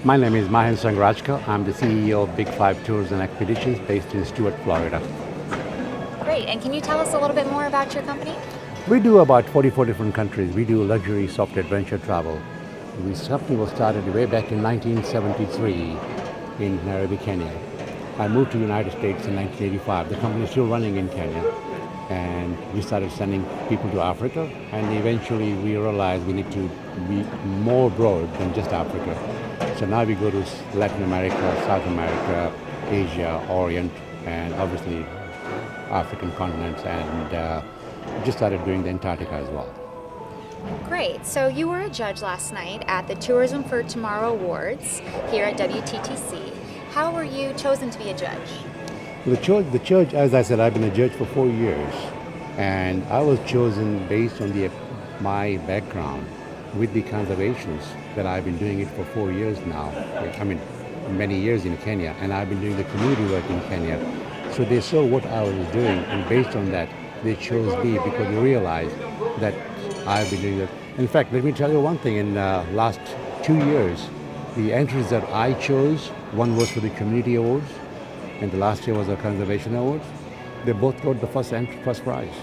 My name is Mahen Sanghrajka. I'm the CEO of Big Five Tours and Expeditions based in Stuart, Florida. Great, and can you tell us a little bit more about your company? We do about 44 different countries. We do luxury soft adventure travel. This company was started way back in 1973 in Nairobi, Kenya. I moved to the United States in 1985. The company is still running in Kenya. And we started sending people to Africa, and eventually we realized we need to be more broad than just Africa. So now we go to Latin America, South America, Asia, Orient, and obviously African continents, and just started doing the Antarctica as well. Great, so you were a judge last night at the Tourism for Tomorrow Awards here at WTTC. How were you chosen to be a judge? The church, as I said, I've been a judge for 4 years, and I was chosen based on my background with the conservations that I've been doing it for 4 years now. I mean, many years in Kenya, and I've been doing the community work in Kenya. So they saw what I was doing, and based on that, they chose me because they realized that I've been doing that. In fact, let me tell you one thing. In the last 2 years, the entries that I chose, one was for the community awards, and the last year was a conservation award. They both got the first prize.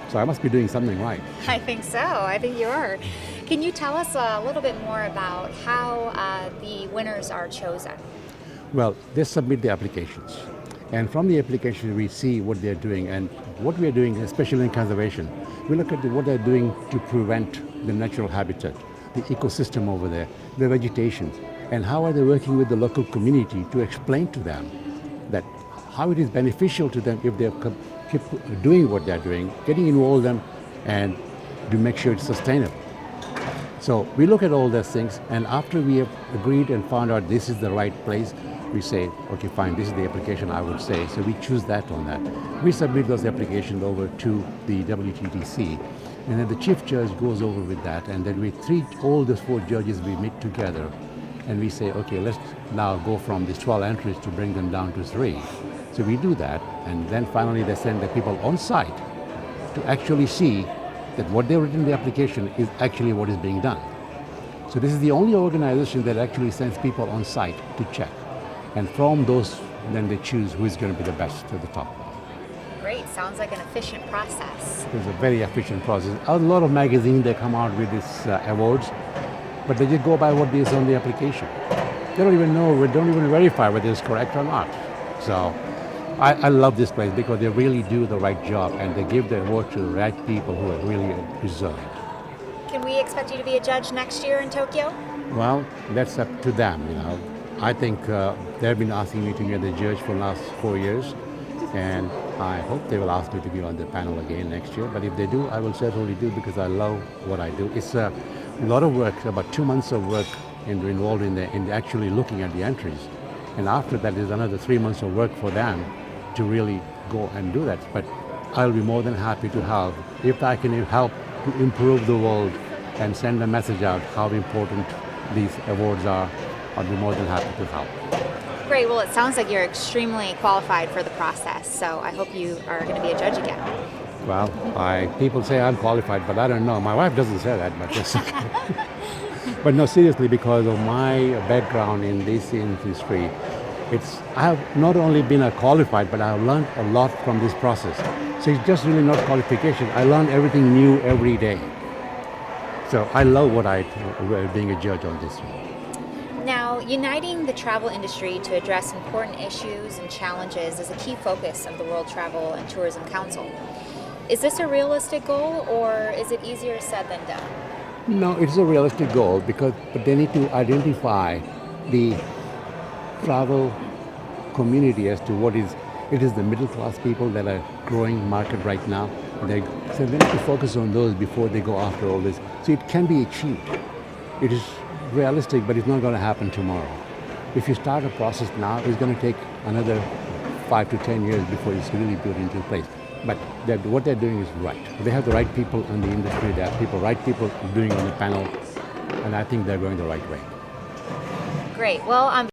So I must be doing something right. I think so. I think you are. Can you tell us a little bit more about how the winners are chosen? Well, they submit the applications. And from the application, we see what they're doing. And what we're doing, especially in conservation, we look at what they're doing to prevent the natural habitat, the ecosystem over there, the vegetation, and how are they working with the local community to explain to them that how it is beneficial to them if they keep doing what they're doing, getting involved in them, and to make sure it's sustainable. So we look at all those things, and after we have agreed and found out this is the right place, we say, okay, fine, this is the application I would say. So we choose that on that. We submit those applications over to the WTTC, and then the chief judge goes over with that, and then we treat all those 4 judges, we meet together, and we say, okay, let's now go from these 12 entries to bring them down to 3. So we do that, and then finally they send the people on site to actually see that what they've written in the application is actually what is being done. So this is the only organization that actually sends people on site to check. And from those, then they choose who is going to be the best to the top. Great, sounds like an efficient process. It's a very efficient process. A lot of magazines, they come out with these awards, but they just go by what is on the application. They don't even know, we don't even verify whether it's correct or not. So I love this place because they really do the right job, and they give the award to the right people who are really deserve it. Can we expect you to be a judge next year in Tokyo? Well, that's up to them, you know. I think they've been asking me to be a judge for the last 4 years, and I hope they will ask me to be on the panel again next year. But if they do, I will certainly do, because I love what I do. It's a lot of work, about 2 months of work involved in actually looking at the entries. And after that, there's another 3 months of work for them to really go and do that. But I'll be more than happy to help. If I can help to improve the world and send a message out how important these awards are, I'll be more than happy to help. Great, well, it sounds like you're extremely qualified for the process, so I hope you are going to be a judge again. Well, people say I'm qualified, but I don't know. My wife doesn't say that, but it's okay. But no, seriously, because of my background in this industry, I have not only been qualified, but I have learned a lot from this process. So it's just really not qualification. I learn everything new every day. So I love being a judge on this one. Now, uniting the travel industry to address important issues and challenges is a key focus of the World Travel and Tourism Council. Is this a realistic goal, or is it easier said than done? No, it's a realistic goal, but they need to identify the travel community as to what is. It is the middle class people that are growing market right now. So they need to focus on those before they go after all this. So it can be achieved. It is realistic, but it's not going to happen tomorrow. If you start a process now, it's going to take another 5 to 10 years before it's really built into place. But what they're doing is right. They have the right people in the industry. They have right people doing on the panel, and I think they're going the right way. Great. Well,